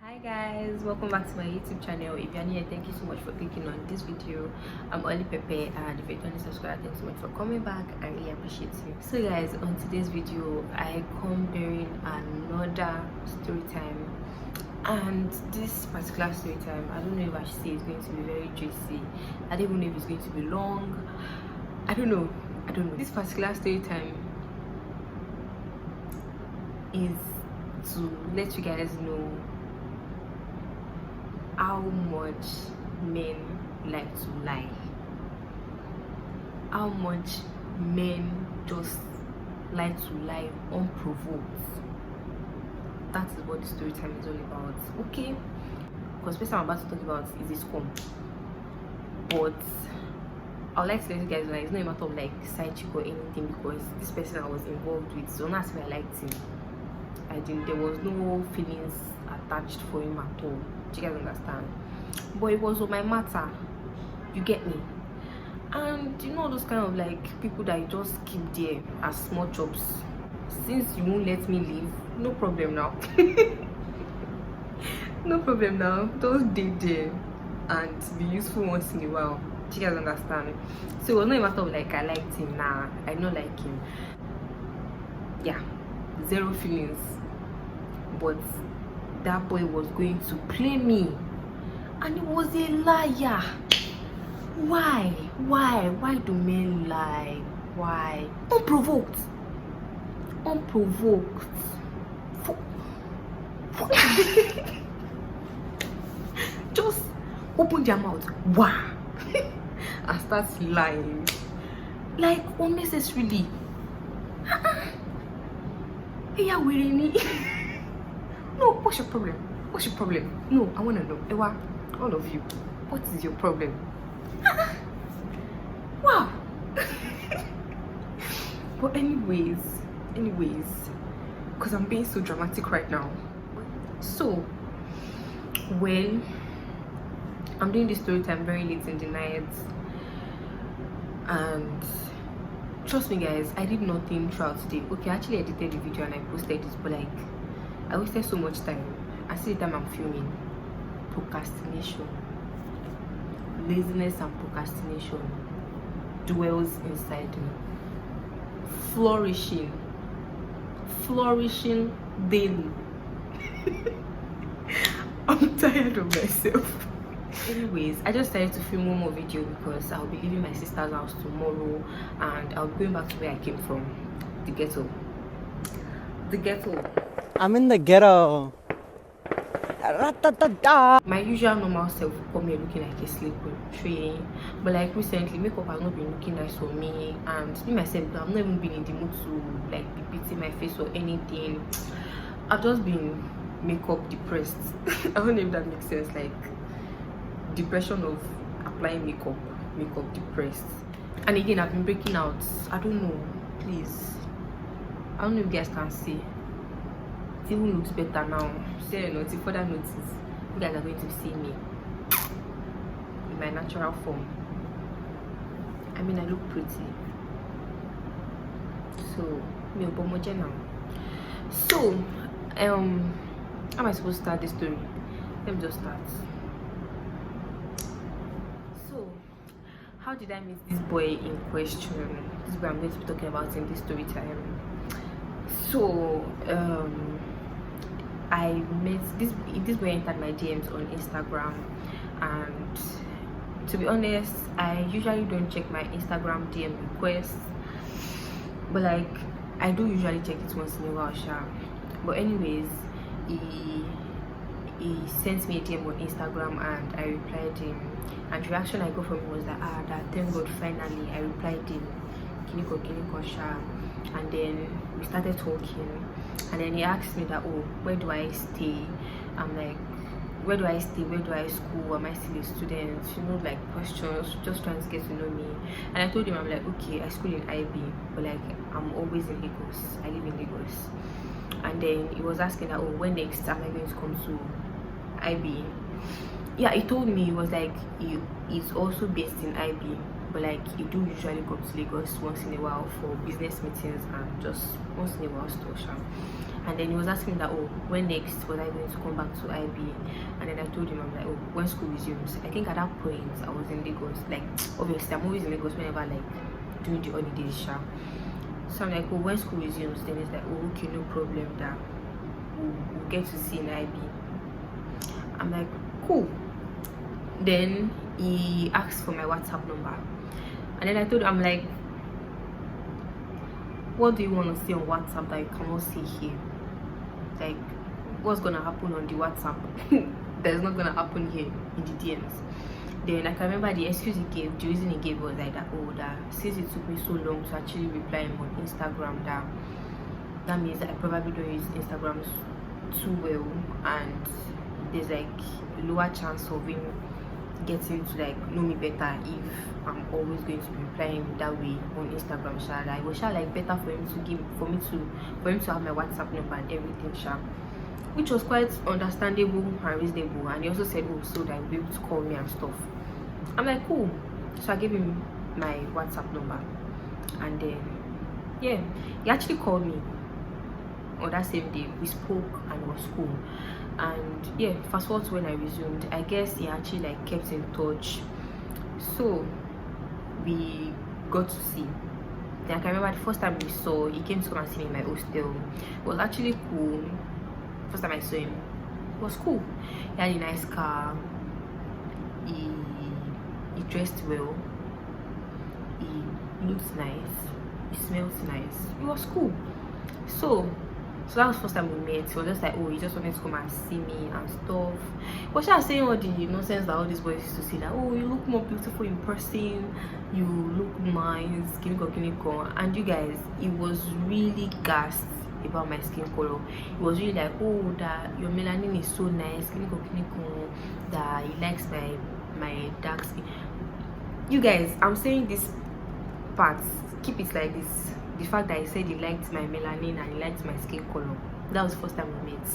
Hi guys, welcome back to my YouTube channel. If you're new, thank you so much for clicking on this video. I'm Oli Pepe, and if you're not a subscriber, thanks so much for coming back. I really appreciate you. So guys, on today's video I come bearing another story time, and this particular story time, I don't know if I should say it's going to be very juicy. I don't even know if it's going to be long. I don't know. This particular story time is to let you guys know how much men like to lie, how much men just like to lie unprovoked. That is what the story time is all about, okay? Because what I'm about to talk about is this scum, but I would like to let you guys know it's not a matter of like side chick or anything, because this person I was involved with, so not as I liked him. There was no feelings attached for him at all. Do you guys understand? But it was on my matter, you get me? And you know those kind of like people that you just keep there as small jobs. Since you won't let me leave, no problem now. No problem now, just stay there and be useful once in a while. Do you guys understand? So it was not a matter of like I liked him. Nah, I don't like him. Yeah, zero feelings. But that boy was going to play me, and he was a liar. Why do men lie? Why? Unprovoked. Just open their mouth, wow, and start lying like unnecessarily. Yeah, we no, what's your problem? No, I want to know. Ewa, all of you, what is your problem? Wow. But anyways, because I'm being so dramatic right now. So, well, I'm doing this story time very late in the night, and trust me guys, I did nothing throughout today. Okay, I actually edited the video and I posted it, but like I wasted so much time. I see the time I'm filming. Procrastination, laziness and procrastination dwells inside me, flourishing daily. I'm tired of myself. Anyways, I just decided to film one more video because I'll be leaving my sister's house tomorrow, and I'll be going back to where I came from, the ghetto. I'm in the ghetto. My usual normal self will come here looking like a sleeping, but like recently, makeup has not been looking nice for me, and me myself, I've not even been in the mood to like be beating my face or anything. I've just been makeup depressed. I don't know if that makes sense, like depression of applying makeup depressed. And again, I've been breaking out. I don't know, please, I don't know if you guys can see. It even looks better now. So you know, till further notice, you guys are going to see me in my natural form. I mean, I look pretty. So now. So how am I supposed to start this story? Let me just start. So how did I meet this boy in question? This is what I'm going to be talking about in this story time. So I met this boy entered my DMs on Instagram, and to be honest, I usually don't check my Instagram DM requests, but like I do usually check it once in a while, sure. But anyways, he sent me a DM on Instagram and I replied him, and the reaction I got from him was that thank God, finally I replied him. Kiniko sha. And then we started talking, and then he asked me that, oh, where do I stay? I'm like, where do I stay, where do I school, am I still a student, you know, like questions, just trying to get to know me. And I told him, I'm like, okay, I school in IB, but like I'm always in Lagos, I live in Lagos. And then he was asking that, oh, when next am I going to come to IB? Yeah, he told me, he was like, he's also based in IB, but like he do usually come to Lagos once in a while for business meetings and just once in a while stuff. And then he was asking me that, oh, when next was I going to come back to IB? And then I told him, I'm like, oh, when school resumes. I think at that point I was in Lagos. Like, obviously I'm always in Lagos whenever like during the holidays. So I'm like, oh, when school resumes. Then it's like, oh, okay, no problem, that we'll get to see in IB. I'm like, cool. Then he asked for my WhatsApp number, and then I told him, I'm like, what do you want to see on WhatsApp that you cannot see here? Like, what's gonna happen on the WhatsApp that's not gonna happen here in the DMs? Then I can remember the excuse he gave, the reason he gave was like that, oh, that since it took me so long to actually reply him on Instagram, that means that I probably don't use Instagram too well, and there's like a lower chance of him getting to like know me better if I'm always going to be replying that way on Instagram. It was like better for him to have my WhatsApp number and everything, which was quite understandable and reasonable. And he also said, oh, so that he'll be able to call me and stuff. I'm like, cool. So I gave him my WhatsApp number, and then yeah, he actually called me on that same day. We spoke and it was cool. And yeah, fast forward to when I resumed, I guess he actually like kept in touch, so we got to see. Then I can remember the first time we saw, he came to come and see me in my hostel. It was actually cool. First time I saw him, it was cool. He had a nice car, he dressed well, he looked nice, he smelled nice, it was cool. So that was the first time we met. He was just like, oh, he just wanted to come and see me and stuff. But she was saying all the nonsense that all these boys used to say, that, oh, you look more beautiful in person, you look nice, kiniko. And you guys, it was really gassed about my skin color. It was really like, oh, that your melanin is so nice, kiniko, that he likes my dark skin. You guys, I'm saying this part, keep it like this. The fact that he said he liked my melanin and he liked my skin color, that was the first time we met.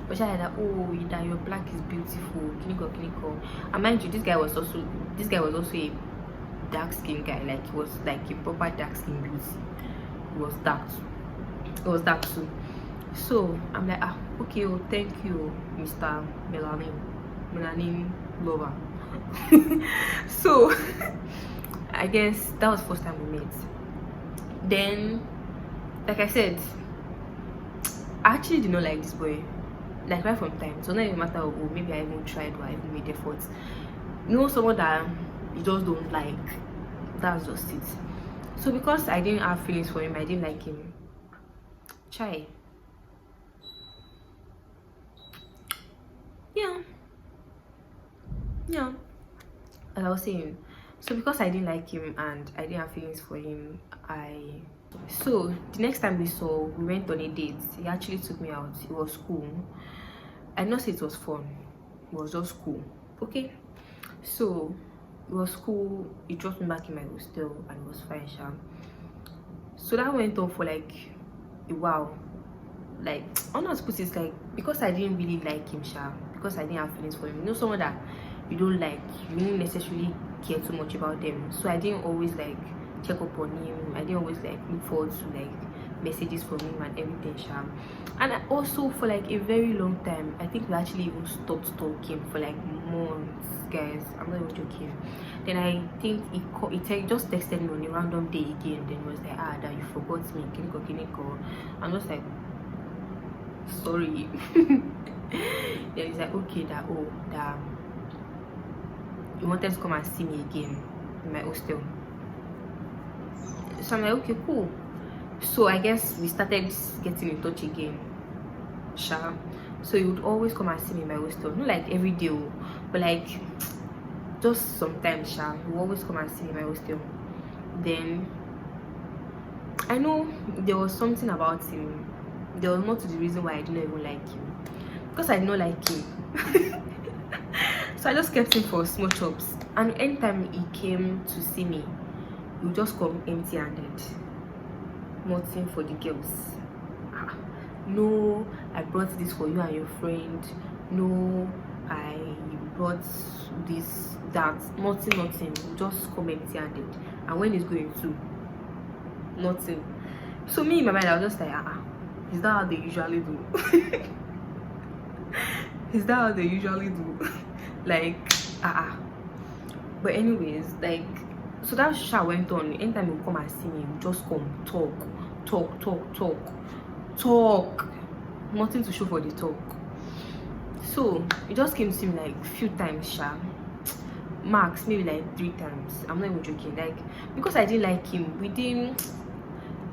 But she had that, oh, that your black is beautiful, kiniko. And mind you, this guy was also a dark skin guy. Like, he was like a proper dark skin beauty. It was dark too. So I'm like, ah, okay, oh, thank you, Mr. Melanin lover. So I guess that was the first time we met. Then, like I said, I actually did not like this boy, like right from time. So not even matter of, oh, maybe I even tried or I even made efforts. You know, someone that you just don't like, that's just it. So because I didn't have feelings for him, I didn't like him. Yeah, as I was saying, so because I didn't like him and I didn't have feelings for him, so the next time we saw, we went on a date. He actually took me out. It was cool. I not say it was fun, it was just cool. Okay, so it was cool. He dropped me back in my hostel and it was fine, so that went on for like a while. Like, I'm not supposed to put it, like, because I didn't really like him, because I didn't have feelings for him. You know, someone that you don't like, you don't necessarily care too much about them. So I didn't always like check up on him. I didn't always like look forward to like messages from him and everything, and I also, for like a very long time, I think we actually even stopped talking for like months, guys. I'm not even joking. Then I think he just texted me on a random day again. Then was like, ah, that you forgot me, kiniko. I'm just like, sorry. Then he's like, okay, that you wanted to come and see me again in my hostel. So I'm like, okay, cool. So I guess we started getting in touch again, so he would always come and see me in my hostel, not like every day, but like just sometimes. He would always come and see me in my hostel. Then I know there was something about him. There was more to the reason why I didn't even like him, because I did not like him. So I just kept him for small chops, and anytime he came to see me, he would just come empty-handed. Nothing for the girls. No, I brought this for you and your friend. No, I brought this, that. Nothing. Just come empty-handed. And when he's going to, nothing. So me in my mind, I was just like, Is that how they usually do? Is that how they usually do? Like, but anyways, like, so that chat went on. Anytime you come and see me, you just come talk. Nothing to show for the talk. So it just came to me like few times, max maybe like 3 times. I'm not even joking. Like, because I didn't like him,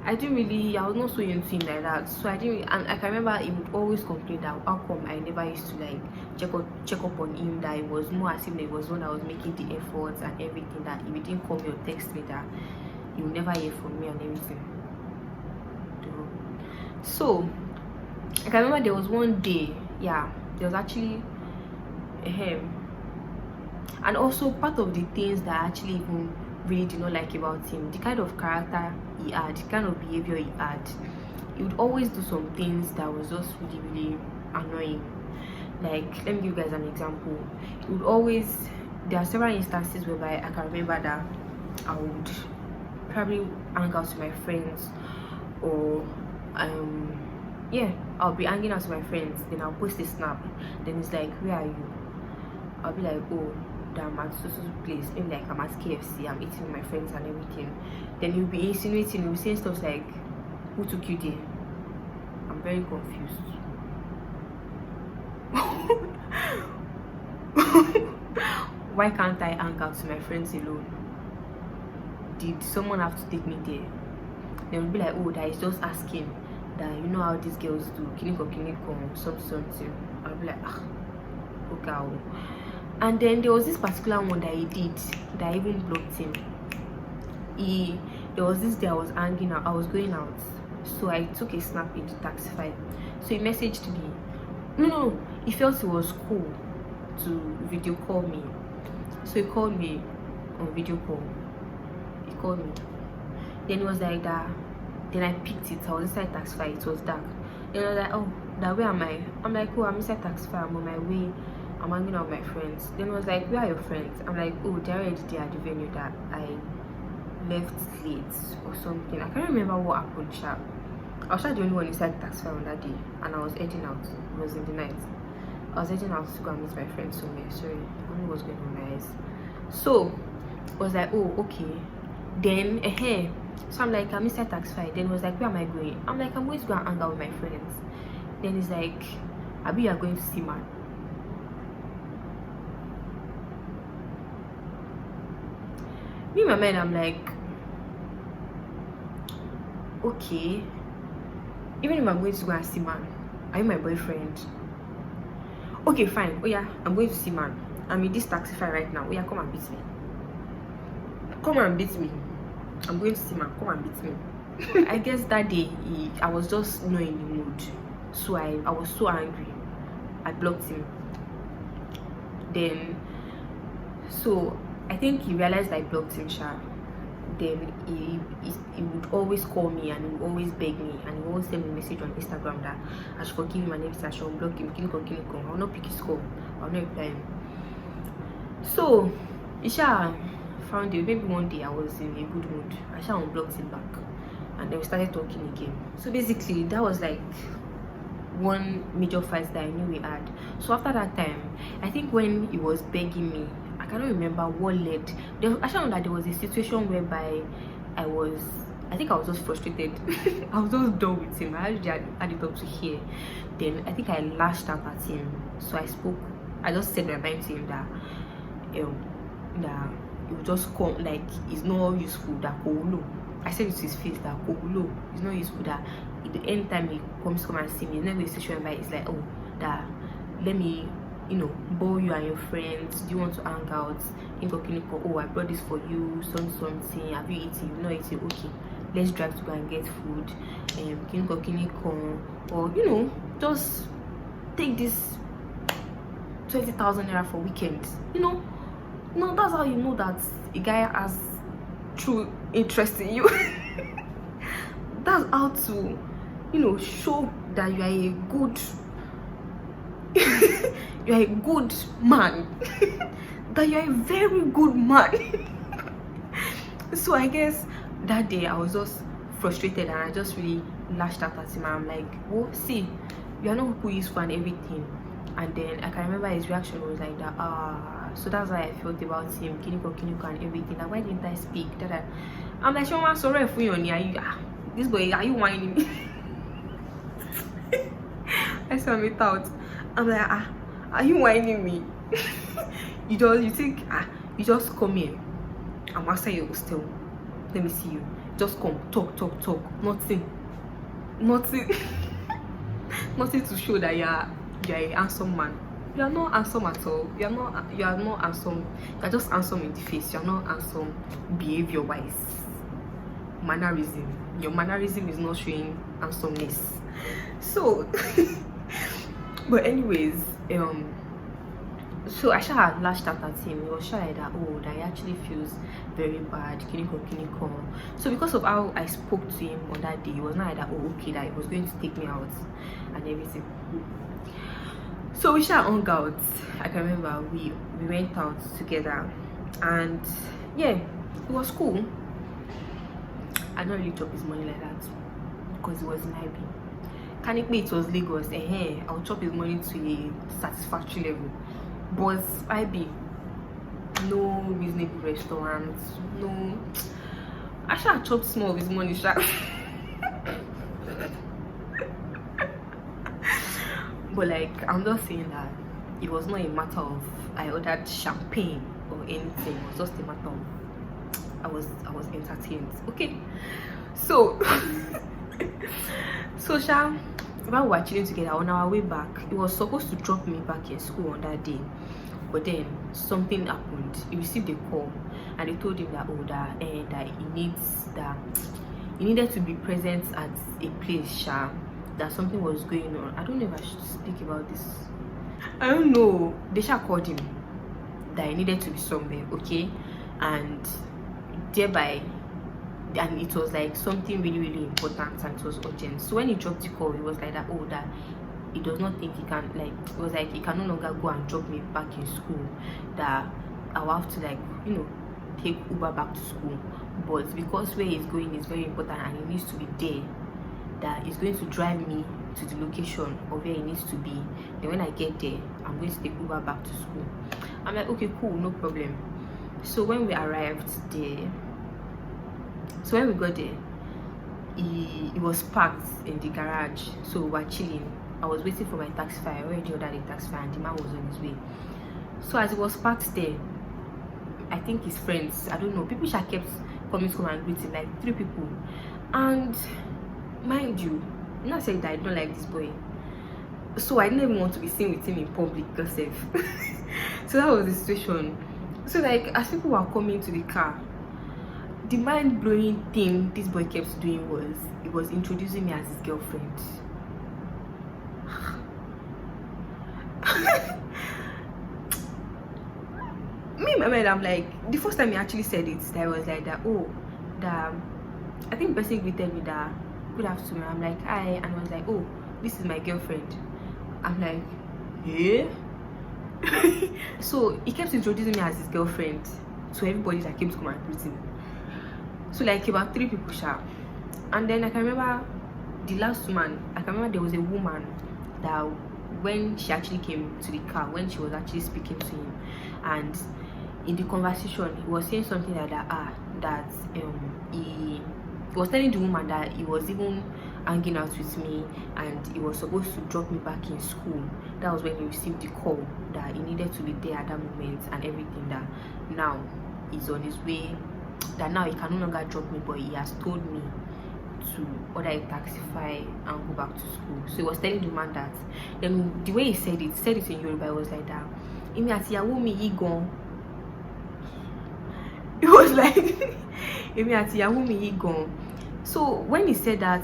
I was not so into him like that. So I didn't, and I can remember he would always complain that how come I never used to like check up on him, that it was more as if there was one that was making the efforts and everything, that if he didn't call me or text me, that he would never hear from me and everything. So I can remember there was one day, there was actually him. And also part of the things that I actually even really did not like about him, the kind of character he had, the kind of behavior he had, he would always do some things that was just really, really annoying. Like, let me give you guys an example. He would always, there are several instances whereby I can remember that I would probably hang out with my friends, or I'll be hanging out with my friends, then I'll post a snap, then it's like, where are you? I'll be like, oh, I'm at so place, maybe like I'm at KFC, I'm eating with my friends and everything. Then you'll be insinuating, you'll be saying stuff like, who took you there? I'm very confused. Why can't I hang out with my friends alone? Did someone have to take me there? They will be like, oh, that is just asking, that you know how these girls do, kiniko, something. I'll be like, okay. And then there was this particular one that he did that I even blocked him. There was this day I was hanging out, I was going out, so I took a snap into Taxify. So he messaged me. No, he felt it was cool to video call me. So he called me on video call. He called me. Then it was like that. Then I picked it. I was inside Taxify. It was dark. Then I was like, oh, that where am I? I'm like, oh, I'm inside Taxify. I'm on my way. I'm hanging out with my friends. Then I was like, where are your friends? I'm like, oh, they're already there at the venue that I left late or something. I can't remember what happened, sharp. I was the only one inside Taxify on that day, and I was heading out. It was in the night. I was heading out to go and meet my friends somewhere. Sorry, I don't know what's going on with my eyes. So I was like, oh, okay. Then so I'm like, I'm inside Taxify. Then it was like, where am I going? I'm like, I'm going to go and hang out with my friends. Then it's like, Abi, you are going to see man. Me in my mind, I'm like, okay, even if I'm going to go and see man, are you my boyfriend? Okay, fine. Oh yeah, I'm going to see man. I'm in this Taxify right now. Oh yeah, come and beat me. Come and beat me. I'm going to see man. Come and beat me. I guess that day I was just not in the mood, so I was so angry. I blocked him. Then so I think he realized I blocked him, Then he would always call me, and he would always beg me, and he would always send me a message on Instagram that I should forgive him and everything, I should unblock him, I will not pick his call, I will not reply him. So Isha found it. Maybe one day I was in a good mood, I unblocked him back, and then we started talking again. So basically that was like one major fight that I knew we had. So after that time, I think when he was begging me, I cannot remember what led. I found that there was a situation whereby I think I was just frustrated. I was just done with him. I actually had it up to here. Then I think I lashed out at him. So I just said my mind to him that that it would just come, like, it's not useful, that I said it to his face that it's not useful, that anytime he comes to come and see me, it's never a situation where it's like, oh, that let me borrow you and your friends, do you want to hang out, oh, I brought this for you, something, have you eaten, you've not eaten, okay, let's drive to go and get food, or just take this 20,000 naira for weekends. No, that's how you know that a guy has true interest in you. That's how to show that you are a good you're a good man. That you're a very good man. So I guess that day I was just frustrated, and I just really lashed out at him. I'm like, oh, see, you are not who is for and everything. And then I can remember his reaction was like that. So that's why I felt about him, kiniko and everything. Like, why didn't I speak? I'm like, Shoma, sorry for you. This boy, are you whining me? I saw me out. I'm like, are you whining me? you think you just come here. I'm outside your hostel. Let me see you. Just come, talk. Nothing to show that you're a handsome man. You are not handsome at all. You are not handsome. You are just handsome in the face. You are not handsome behavior wise. Mannerism. Your mannerism is not showing handsomeness. So but anyways, so I had lashed out at him. He was shy like that, oh, that he actually feels very bad, kiniko. So because of how I spoke to him on that day, he was not like that, oh, okay, that he was going to take me out and everything. So we hung out. I can remember we went out together, and yeah, it was cool. I don't really chop his money like that because it was in IB. Can it was Lagos? I'll chop his money to a satisfactory level. But IB, no reasonable restaurants, no. I should chop small of his money, But like, I'm just saying that it was not a matter of I ordered champagne or anything. It was just a matter of I was entertained. Okay, so while we were chilling together on our way back, he was supposed to drop me back in school on that day, but then something happened. He received a call and they told him that that he needed to be present at a place, that something was going on. I don't know if I should speak about this. I don't know. They called him that he needed to be somewhere, okay, and thereby, and it was like something really important and it was urgent. So when he dropped the call, he was like that, oh, that he does not think he can, like, it was like he can no longer go and drop me back in school, that I'll have to, like, take Uber back to school, but because where he's going is very important and he needs to be there, that he's going to drive me to the location of where he needs to be. Then when I get there, I'm going to take Uber back to school. I'm like, okay, cool, no problem. So when we arrived there, so when we got there, he was parked in the garage. So we were chilling. I was waiting for my taxi fare. I already ordered a taxi fare and the man was on his way. So as he was parked there, I think his friends, I don't know, people kept coming to come and greet him, like 3 people. And mind you, I'm not saying that I don't like this boy, so I didn't even want to be seen with him in public yourself. So that was the situation. So like, as people were coming to the car, the mind-blowing thing this boy kept doing was he was introducing me as his girlfriend. Me in my mind, I'm like, the first time he actually said it, I was like that, oh, I think the person greeted me that, good afternoon. I'm like, hi, and I was like, oh, this is my girlfriend. I'm like, yeah. So he kept introducing me as his girlfriend to everybody that came to come and greet him. So like about 3 people sharp. And then I can remember the last woman, I can remember there was a woman that when she actually came to the car, when she was actually speaking to him, and in the conversation he was saying something like that, he was telling the woman that he was even hanging out with me and he was supposed to drop me back in school. That was when he received the call that he needed to be there at that moment and everything, that now he's on his way, that now he can no longer drop me, but he has told me to order a taxify and go back to school. So he was telling the man that. Then the way he said it in Yoruba, was like that. It was like so when he said that,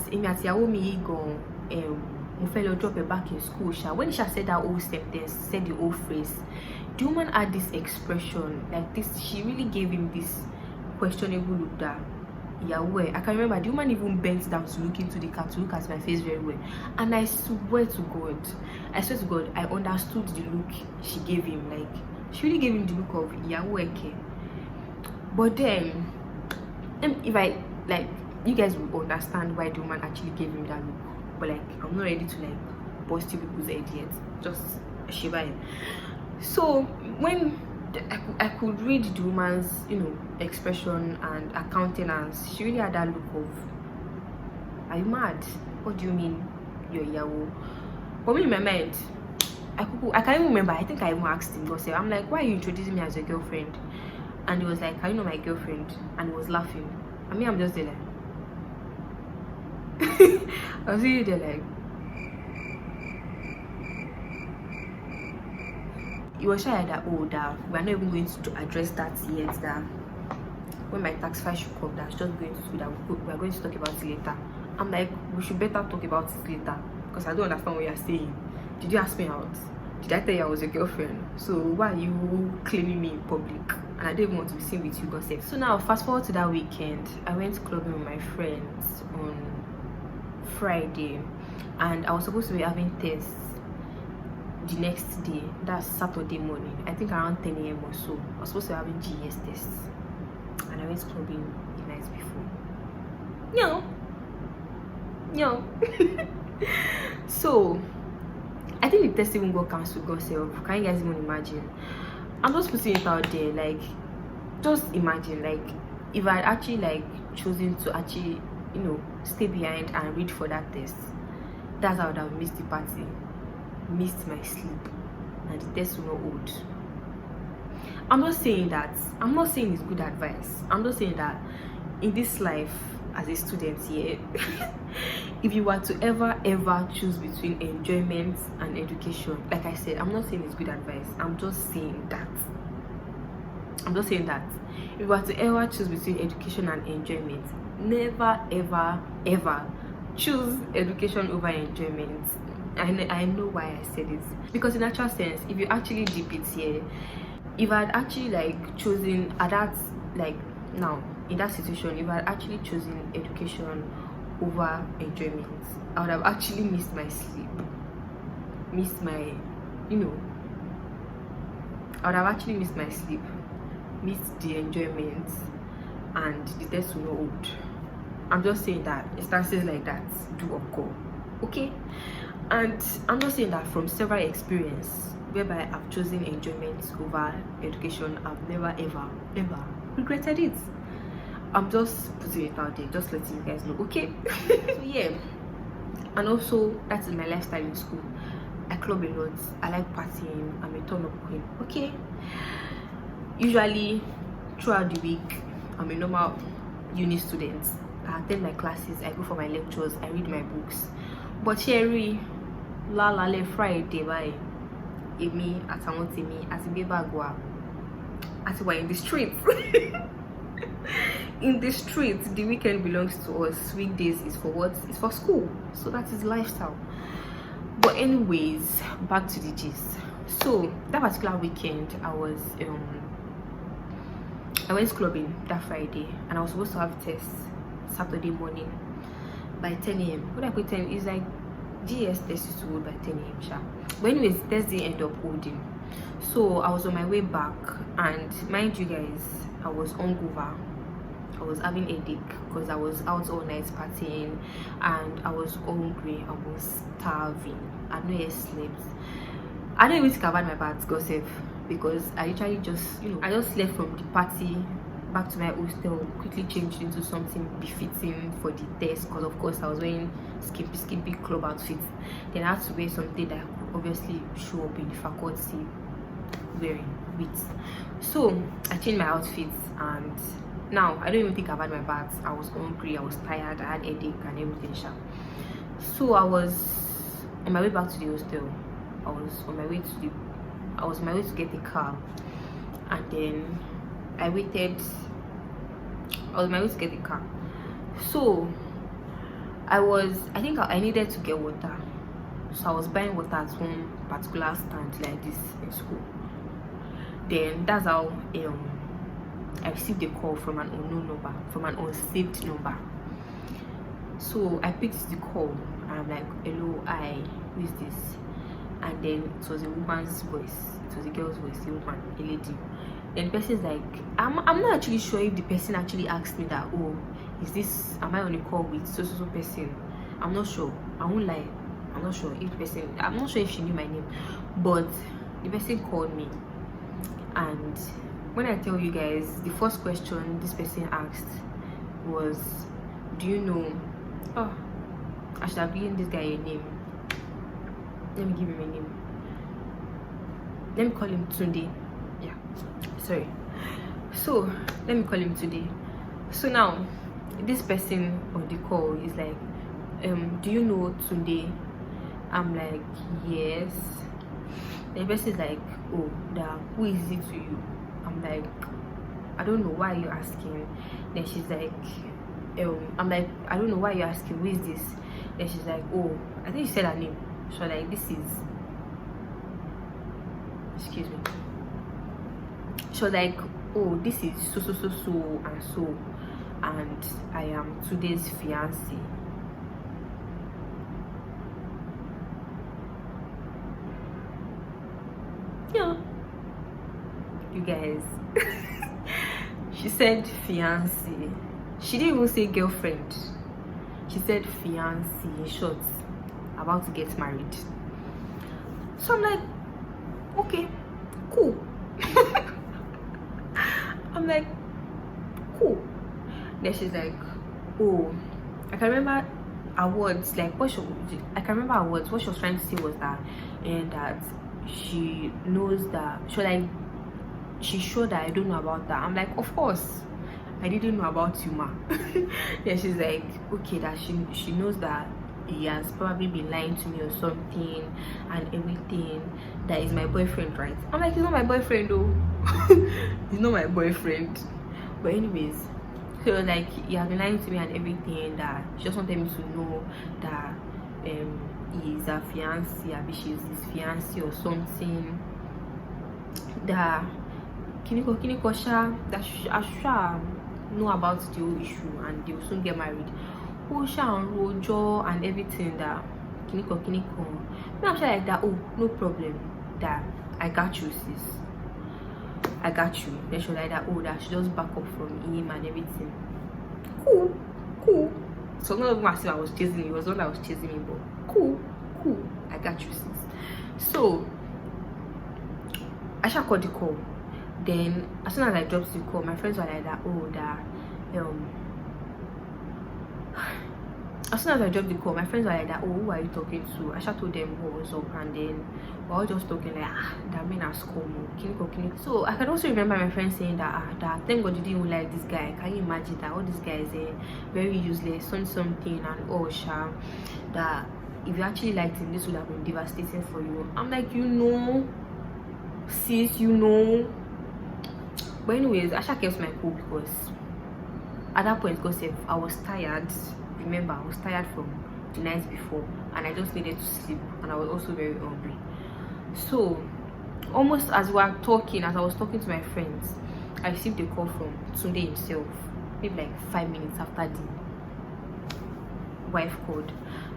drop her back in school, when she said that whole sentence, said the whole phrase, the woman had this expression like this. She really gave him this questionable look that, I can remember the woman even bent down to look into the car, to look at my face very well, and I swear to God, I understood the look she gave him. Like, she really gave him the look of Yahweh. But then, if I like, you guys will understand why the woman actually gave him that look. But like, I'm not ready to like bust you people's head yet. Just shiver it. So when I could read the woman's, you know, expression and her countenance, she really had that look of, are you mad? What do you mean you're Yawo? But me in my mind, I can't even remember. I think I even asked him, because I'm like, why are you introducing me as your girlfriend? And he was like, are you not my girlfriend? And he was laughing. I mean, I'm just there like I was really there like, he was shy that, oh, that we're not even going to address that yet, that when my tax file should come, that's just going to school, that we're going to talk about it later. I'm like, we should better talk about it later, because I don't understand what you're saying. Did you ask me out? Did I tell you I was your girlfriend? So why are you claiming me in public? And I don't even want to be seen with you, gossip. So now fast forward to that weekend, I went clubbing with my friends on Friday, and I was supposed to be having tests the next day, that's Saturday morning, I think around 10 a.m. or so. I was supposed to be having GS tests, and I went clubbing the night before. No. So I think the test even got cancelled, gossip. Can you guys even imagine? I'm just putting it out there, like, just imagine, like, if I had actually like chosen to actually, you know, stay behind and read for that test, that's how I would have missed the party, missed my sleep, and the test will not hold. I'm not saying it's good advice. I'm just saying that in this life as a student here, if you were to ever choose between enjoyment and education, like I said, I'm not saying it's good advice. I'm just saying that if you were to ever choose between education and enjoyment, never ever choose education over enjoyment. I know why I said it, because in actual sense, if you actually dip it here, if I had actually like chosen at that, like now in that situation, if I had actually chosen education over enjoyment, I would have actually missed my sleep, missed my, you know, I would have actually missed my sleep, missed the enjoyment, and the test will not hold. I'm just saying that instances like that do occur, okay? And I'm just saying that from several experience whereby I've chosen enjoyment over education, I've never ever regretted it. I'm just putting it out there, just letting you guys know, okay? So yeah, and also that is my lifestyle in school. I club a lot, I like partying, I'm a turn up queen, okay? Usually throughout the week, I'm a normal uni student. I attend my classes, I go for my lectures, I read my books. But Cherry, le Friday, bye. Emi, àtàwọn tèmi, àti gbé bag wa, àti wà in the streets. In the streets, the weekend belongs to us. Weekdays is for what? It's for school. So that is lifestyle. But anyways, back to the gist. So that particular weekend, I went clubbing that Friday, and I was supposed to have tests Saturday morning by 10 a.m. What I put 10 is like GS test is to hold by 10 a.m. sharp. But anyways, Thursday end up holding. So I was on my way back, and mind you guys, I was hungover. I was having a headache because I was out all night partying, and I was hungry. I was starving. I had not yet slept. I don't even think I've had my bath, gossip, because I literally just, you know, I just left from the party back to my hostel, quickly changed into something befitting for the test, because of course I was wearing skimpy club outfit. Then I had to wear something that I could obviously show up in the faculty wearing with. So I changed my outfit, and now I don't even think I've had my bath. I was hungry, I was tired, I had headache and everything sharp. So I was on my way back to the hostel. I was on my way to get a car, and then I waited. I was on my way to get a car. So I think I needed to get water. So I was buying water at one particular stand like this in school. Then that's how I received a call from an unknown number, from an unsaved number. So I picked the call, and I'm like, hello, who is this? And then it was a woman's voice. It was a girl's voice, a woman, a lady. Then the person's like, I'm not actually sure if the person actually asked me that, oh, am I on a call with so person? I'm not sure. I won't lie. I'm not sure if the person, I'm not sure if she knew my name, but the person called me. And when I tell you guys, the first question this person asked was, do you know, oh, I should have given this guy a name. Let me give him a name. Let me call him Tunde. Yeah, sorry. So let me call him Tunde. So now this person on the call is like, do you know Tunde? I'm like, yes. The person is like, oh, who is it to you? I'm like, I don't know, why are you asking? Then she's like, I'm like, I don't know, why you're asking, who is this? Then she's like, oh, I think she said her name. So like, this is, excuse me. So like, oh, this is so and so, and I am today's fiance. Yeah, you guys. She said fiance. She didn't even say girlfriend. She said fiance, in short, about to get married. So I'm like, okay, cool. I'm like, cool. Then she's like, oh, I can remember her words, like what I can remember her words. What she was trying to say was that, and that she knows that, she's sure that I don't know about that. I'm like, of course I didn't know about you, ma. Then she's like, okay, that she knows that he has probably been lying to me or something and everything, that is my boyfriend, right? I'm like, he's not my boyfriend though. He's not my boyfriend. But anyways, so like, he has been lying to me and everything, that she just wanted me to know that he's a fiance, or she's his fiance or something, that Kiniko Sha, that I should know about the whole issue and they will soon get married. Sha and Rojo and everything, that Kiniko. I'm sure like that, oh, no problem, that I got you, sis. I got you. Then she was like that, oh, that she just back up from him and everything. Cool. So not even as if I was chasing him, it was not that I was chasing him, but cool. I got you, sis. So I shall call the call. Then as soon as I dropped the call, my friends were like that, oh, that as soon as I dropped the call, my friends were like that, oh, who are you talking to? I told them what was up, and then we all just talking like, that man has come, Kiniko. So I can also remember my friends saying that, that thank God you didn't even like this guy. Can you imagine that all these guys are very useless, something, and oh, Sha, that if you actually liked him, this would have been devastating for you. I'm like, sis, But anyways, I kept my cool, because at that point, because I was tired. Remember, I was tired from the night before, and I just needed to sleep, and I was also very hungry. So almost as I was talking to my friends, I received a call from Tunde himself, maybe like 5 minutes after the wife called.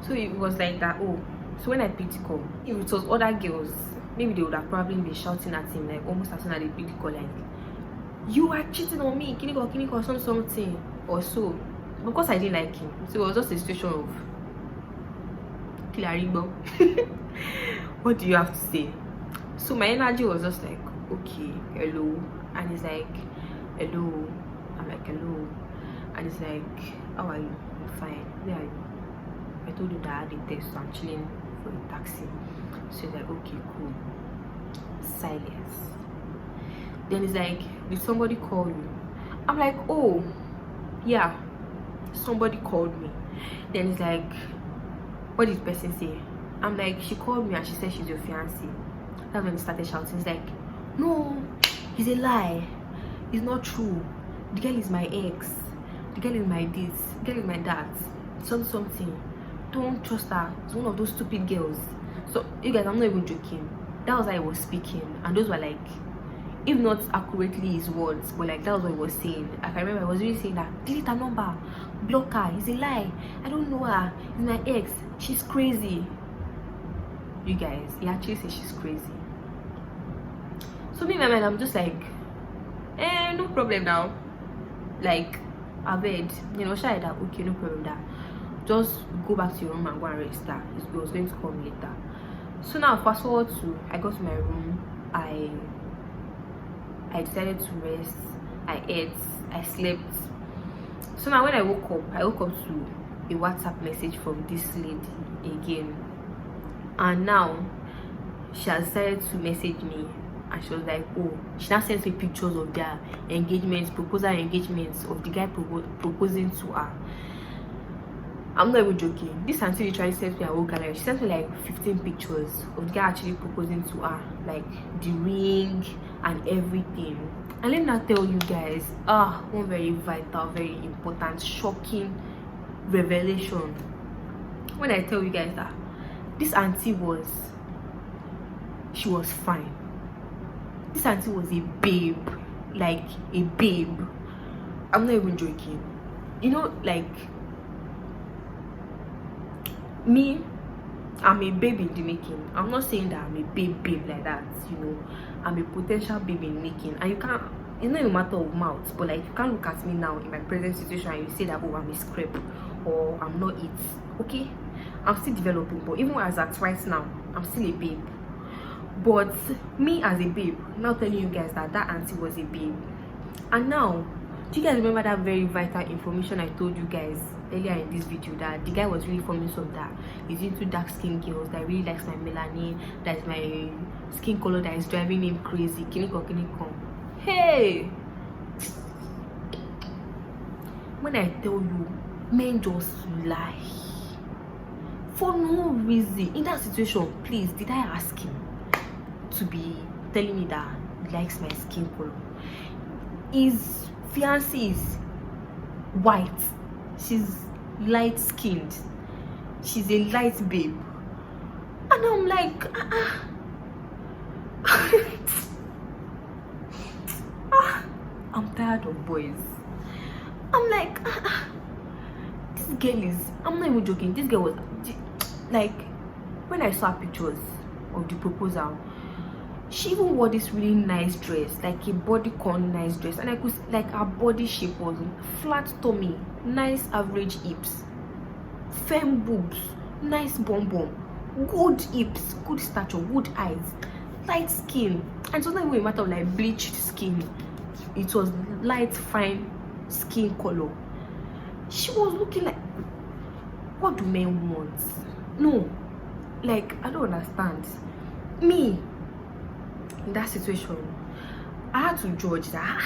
So it was like that, oh, so when I picked the call, if it was other girls, maybe they would have probably been shouting at him, like almost as soon as they picked the call, like, you are cheating on me, Kiniko, something or so. Because I didn't like him, so it was just a situation of Claribo. What do you have to say? So my energy was just like, okay, hello. And he's like, hello. I'm like, hello. And he's like, how are you? I'm fine. Where are you? I told you that I had a test, so I'm chilling for a taxi. So he's like, okay, cool. Silence. Then he's like, did somebody call you? I'm like, oh, yeah, somebody called me. Then he's like, what did the person say? I'm like, she called me and she said she's your fiance. That's when he started shouting. He's like, no, it's a lie, it's not true, the girl is my ex, the girl is my this, the girl is my that, something, don't trust her, it's one of those stupid girls. So you guys, I'm not even joking, that was how I was speaking, and those were like, if not accurately his words, but like that was what he was saying. I can remember I was really saying that, delete her number, block her, it's a lie, I don't know her, it's my ex, she's crazy. You guys, he actually said she's crazy. So me, my mind, I'm just like, no problem now. Like, I've heard, shy that okay, no problem, that just go back to your room and go and register. It was going to come later. So now fast forward to I got to my room, I decided to rest, I ate, I slept. So now when I woke up to a WhatsApp message from this lady again, and now she has decided to message me, and she was like, oh, she now sent me pictures of their engagements, proposal engagements, of the guy proposing to her. I'm not even joking. This auntie literally sent me a whole gallery. She sent me like 15 pictures of the guy actually proposing to her, like the ring and everything. And let me now tell you guys, one very vital, very important, shocking revelation. When I tell you guys that this auntie was fine. This auntie was a babe, like a babe. I'm not even joking. Like me, I'm a babe in the making. I'm not saying that I'm a babe like that, I'm a potential babe in making. And you can't, it's not a matter of mouth, but like you can't look at me now in my present situation and you say that, oh, I'm a scrap or I'm not it. Okay, I'm still developing, but even as at right now, I'm still a babe. But me as a babe, now telling you guys that auntie was a babe. And now, do you guys remember that very vital information I told you guys earlier in this video, that the guy was really forming some that he's into dark skin girls, that really likes my melanin, that is my skin color that is driving him crazy? Kiniko. Hey, when I tell you, men just lie for no reason. In that situation, please, did I ask him to be telling me that he likes my skin color? His fiancée is white, she's light skinned, she's a light babe, and I'm like, I'm tired of boys. I'm like, this girl is, I'm not even joking, this girl was like, when I saw pictures of the proposal, she even wore this really nice dress, like a bodycon nice dress, and I could, like, her body shape was flat tummy, nice average hips, firm boobs, nice bum bum, good hips, good stature, good eyes, light skin. And it was not even a matter of like bleached skin, it was light fine skin color. She was looking like, what do men want? No, like, I don't understand. Me, in that situation, I had to judge that,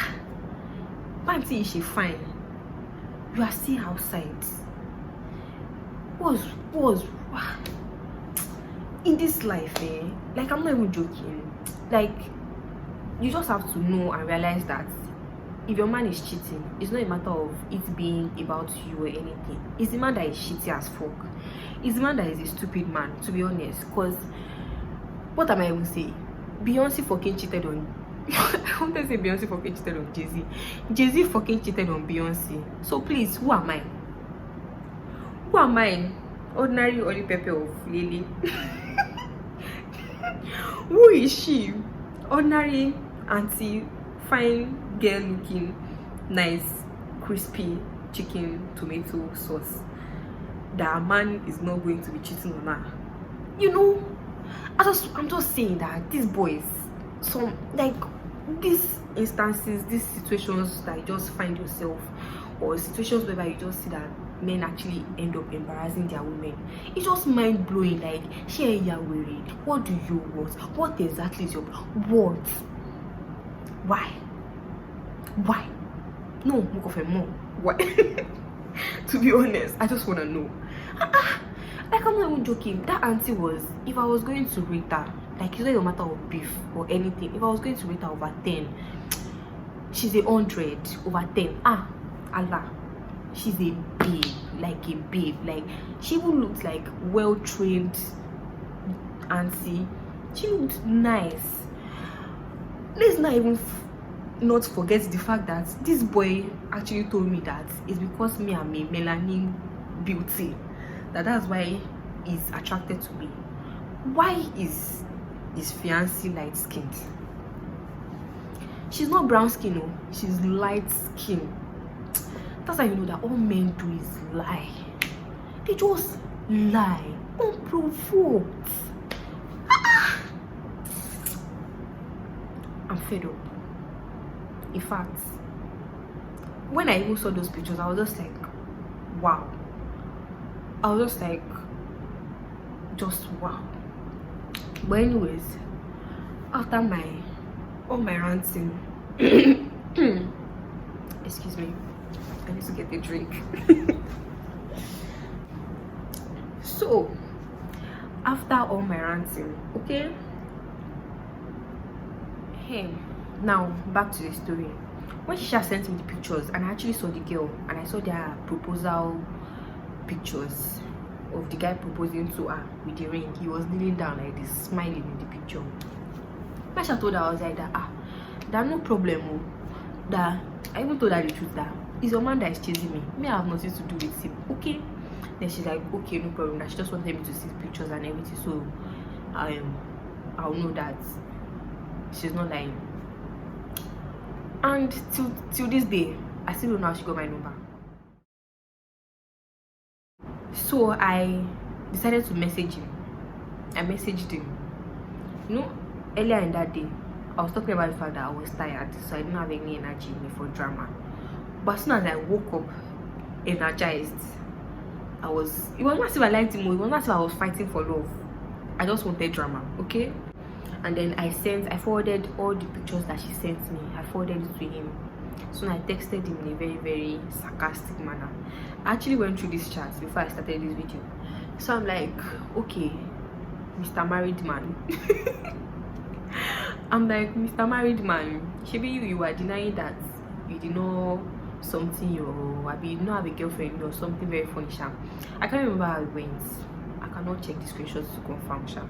Panty, is she fine? You are still outside. Was in this life, like, I'm not even joking. Like, you just have to know and realize that if your man is cheating, it's not a matter of it being about you or anything. It's the man that is shitty as fuck. It's the man that is a stupid man, to be honest. Because what am I even saying? Beyonce fucking cheated on I want to say Beyonce fucking cheated on Jay-Z. Jay-Z fucking cheated on Beyonce. So please, who am I? Who am I? Ordinary Oli Pepe of Lily. Who is she? Ordinary auntie, fine girl looking, nice, crispy chicken tomato sauce. That a man is not going to be cheating on her. I'm just saying that these boys, some, like, these instances, these situations that you just find yourself, or situations where you just see that men actually end up embarrassing their women, it's just mind-blowing. Like, share your worried, what do you want? What exactly is your what? Why? No, more. Why? To be honest, I just want to know. Like, I'm not even joking. That auntie was, if I was going to rate her, like, it's not a matter of beef or anything, if I was going to rate her over 10, she's 100 over 10. Allah, she's a babe, like a babe. Like, she even looks like well-trained auntie. She looked nice. Let's not even not forget the fact that this boy actually told me that it's because me, I'm a melanin beauty, that's why he's attracted to me. Why is his fiancée light skinned? She's not brown skin, no, she's light skin. That's how you know that all men do is lie. They just lie unprovoked. I'm fed up. In fact, when I even saw those pictures, I was just like, wow. I was just like, wow. But anyways, after all my ranting, excuse me, I need to get a drink. So after all my ranting, okay, hey, now back to the story. When Shisha sent me the pictures and I actually saw the girl and I saw their proposal pictures of the guy proposing to her with the ring, he was kneeling down like this, smiling in the picture. Masha told her, I was like that there's no problem. That I even told her the truth, that it's your man that is chasing me. I have nothing to do with him, okay? Then she's like, okay, no problem. That she just wanted me to see pictures and everything, so I'll know that she's not lying. And till this day, I still don't know how she got my number. So I decided to message him. I messaged him. You know, earlier in that day, I was talking about the fact that I was tired, so I didn't have any energy in me for drama. But as soon as I woke up energized, it was not as if I liked him, it was not as if I was fighting for love. I just wanted drama, okay? And then I forwarded all the pictures that she sent me. I forwarded it to him. So I texted him in a very, very sarcastic manner. I actually went through this chat before I started this video. So I'm like, okay, Mr. Married Man. I'm like, Mr. Married Man, maybe you were denying that you did know something, or you did not have a girlfriend or something very funny, Sham. I can't remember how it went. I cannot check the screenshots to confirm, Sham.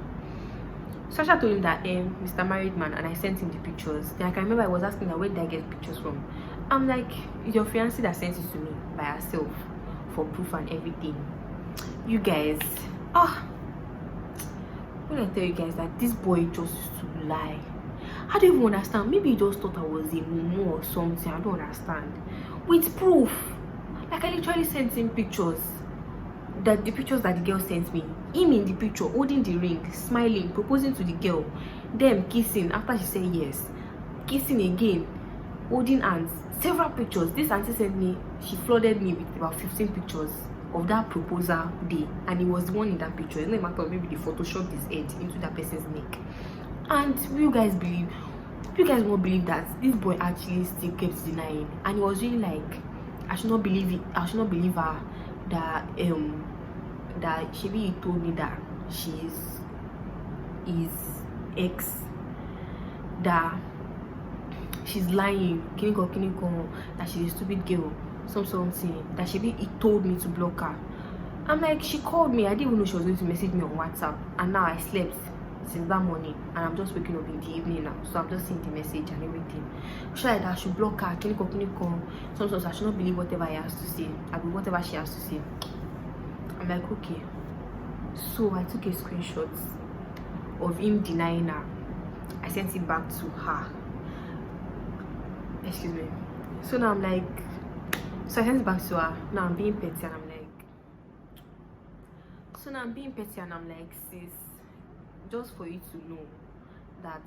Sasha told him that Mr. Married Man, and I sent him the pictures. Then I can remember I was asking her, where did I get pictures from? I'm like, it's your fiancé that sent it to me by herself for proof and everything. You guys, when I tell you guys that this boy just used to lie, I don't even understand. Maybe he just thought I was a mumu or something. I don't understand. With proof, like I literally sent him pictures. That the pictures that the girl sent me, him in the picture holding the ring, smiling, proposing to the girl, them kissing after she said yes, kissing again, holding hands, several pictures. This auntie sent me, she flooded me with about 15 pictures of that proposal day, and it was the one in that picture. It's not a matter of maybe they photoshopped his head into that person's neck. And you guys won't believe that this boy actually still kept denying, and it was really like, I should not believe it, I should not believe her, that he told me that she's his ex, that she's lying, that she's a stupid girl, something, that he told me to block her. I'm like, she called me, I didn't even know she was going to message me on WhatsApp, and now I slept since that morning and I'm just waking up in the evening now, so I'm just seeing the message and everything. She said that I should block her, sometimes I should not believe whatever he has to say, whatever she has to say. I'm like, okay. So I took a screenshot of him denying her. I sent it back to her. Excuse me. So now I'm like, so I sent it back to her. Now I'm being petty and I'm like, sis, just for you to know that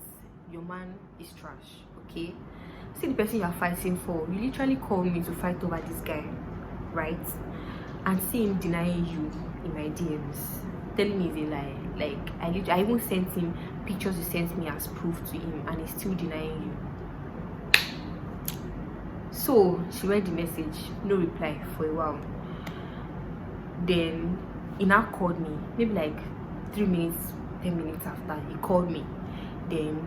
your man is trash, okay? See the person you're fighting for, you literally called me to fight over this guy, right? And see him denying you in my DMs, telling me it's a lie. Like I even sent him pictures you sent me as proof to him, and he's still denying you. So she read the message, no reply for a while. Then he now called me, maybe like 3 minutes, 10 minutes after he called me. Then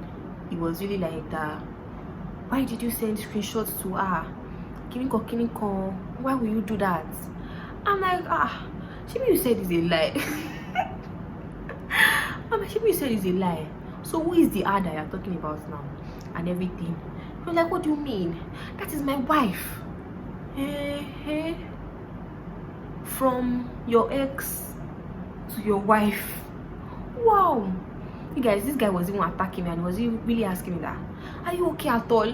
he was really like that. Why did you send screenshots to her? Kiniko, why will you do that? I'm like, maybe you said it's a lie. Maybe you said it's a lie. So who is the other you're talking about now? And everything. He was like, what do you mean? That is my wife. From your ex to your wife. Wow. You guys, this guy was even attacking me and was really asking me that, are you okay at all?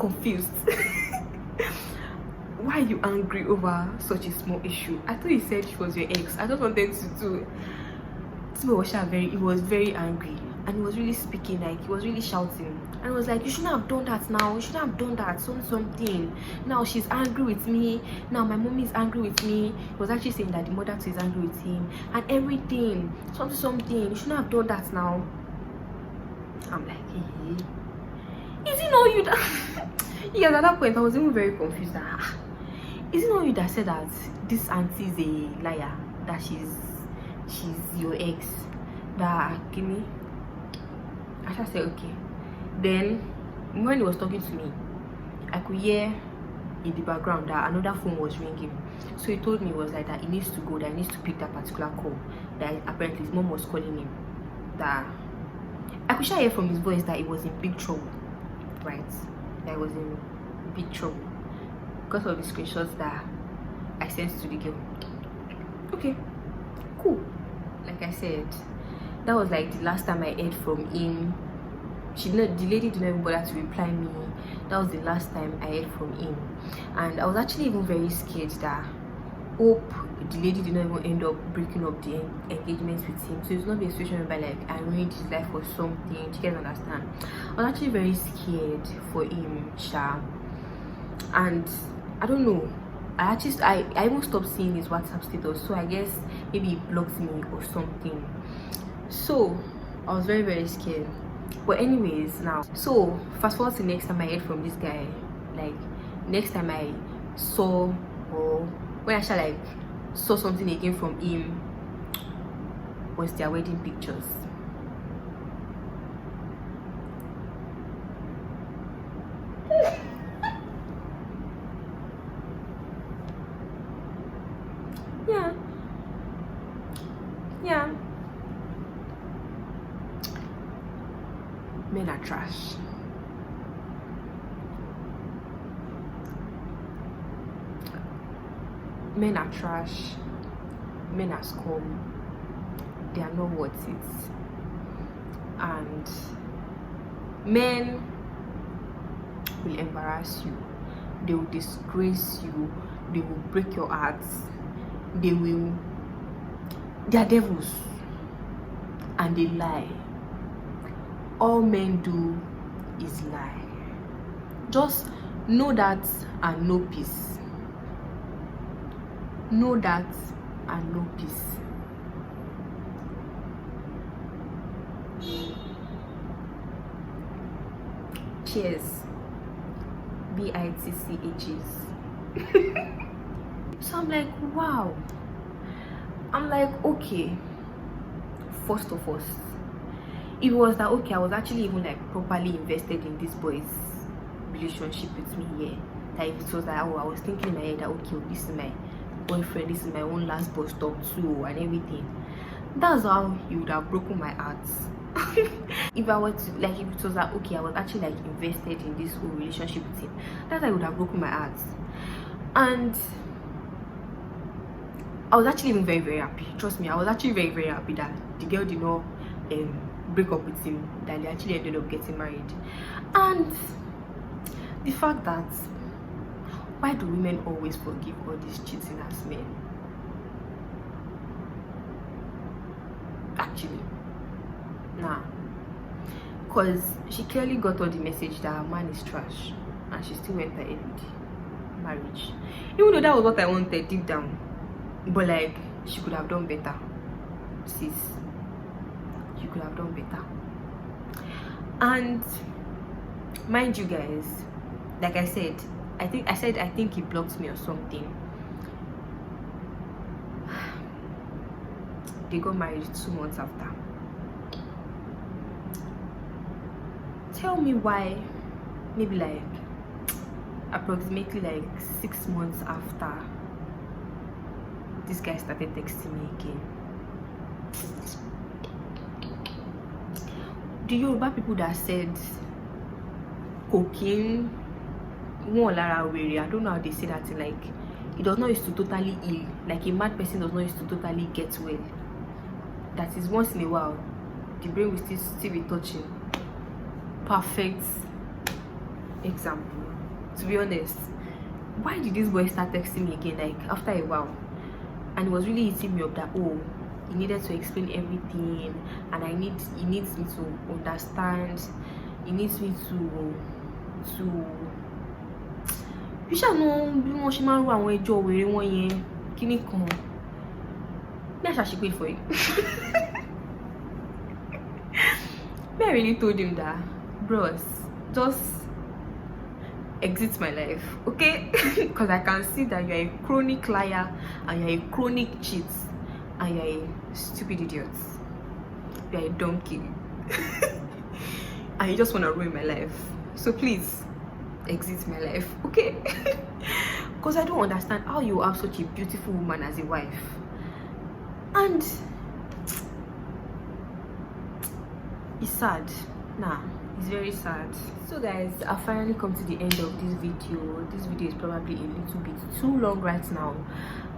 confused. Why are you angry over such a small issue? I thought you said she was your ex. I just wanted to do. This boy was very angry, and he was really speaking, like he was really shouting, and he was like, you shouldn't have done that now, you shouldn't have done that, something. Now she's angry with me, now my mommy is angry with me. He was actually saying that the mother too is angry with him and everything, something, you shouldn't have done that now. I'm like, hey, is it not you that yes, at that point I was even very confused that is it not you that said that this auntie is a liar, that she's your ex, that give me. I just said okay. Then when he was talking to me, I could hear in the background that another phone was ringing. So he told me, it was like that he needs to go, that he needs to pick that particular call, that apparently his mom was calling him, that I could hear from his voice that he was in big trouble, right? That he was in big trouble because of the screenshots that I sent to the girl. Okay, cool. Like I said, that was like the last time I heard from him. The lady didn't even bother to reply me. That was the last time I heard from him, and I was actually even very scared that hope the lady didn't even end up breaking up the engagement with him, so it's not be a situation where like I ruined his life or something. You guys understand? I was actually very scared for him, Sha. And I don't know, I even stopped seeing his WhatsApp status, so I guess maybe he blocked me or something. So I was very scared. But anyways, now, so fast forward to next time I heard from this guy, like next time I saw, or when I like saw something again from him, was their wedding pictures. Yeah. Men are trash. Men are trash. Men are scum. They are not worth it. And men will embarrass you. They will disgrace you. They will break your heart. They are devils. And they lie. All men do is lie. Just know that and know peace. Know that and know peace. Cheers. BITCHs. So I'm like, wow. I'm like, okay. First of all, it was that okay, I was actually even like properly invested in this boy's relationship with me here. That if it was like, oh, I was thinking in my head that okay, this is my boyfriend, this is my own last bus stop too, and everything. That's how he would have broken my heart. If I were to like, if it was like okay, I was actually like invested in this whole relationship with him, that's how it would have broken my heart. And I was actually even very happy. Trust me, I was actually very happy that the girl did not break up with him, that they actually ended up getting married. And the fact that why do women always forgive all these cheating as men? Actually, nah, because she clearly got all the message that her man is trash, and she still went ahead with the marriage, even though that was what I wanted deep down. But like, she could have done better, sis. You could have done better. And mind you guys, like I said, I think he blocked me or something. They got married 2 months after. Tell me why, maybe like approximately like 6 months after, this guy started texting me again. The Yoruba people that said cocaine, I don't know how they say that, like it does not used to totally heal, like a mad person does not used to totally get well. That is once in a while the brain will still be touching. Perfect example. to be honest. Why did this boy start texting me again, like after a while? And it was really hitting me up that, oh, he needed to explain everything, and he needs me to understand. He needs me to you shall know bí wọ́n ṣe máa ń ro àwọn ẹjọ́ wèrè wọn yẹn kíní kan. Me I should wait for you. Me I really told him that, bros, just exit my life, okay? Because I can see that you're a chronic liar and you're a chronic cheat and you're a stupid idiot. You're a donkey. And you just want to ruin my life. So please exit my life, okay? Because I don't understand how you have such a beautiful woman as a wife, and it's sad. It's very sad. So guys, I finally come to the end of this video. This video is probably a little bit too long right now,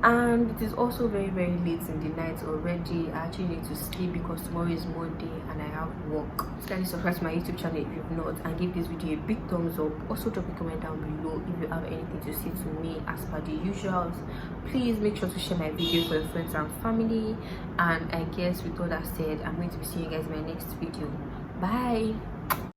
and it is also very late in the night already. I actually need to sleep because tomorrow is Monday and I have work. So kindly subscribe to my YouTube channel if you've not, and give this video a big thumbs up. Also drop a comment down below if you have anything to say to me as per the usuals. Please make sure to share my video for your friends and family, and I guess with all that said, I'm going to be seeing you guys in my next video. Bye.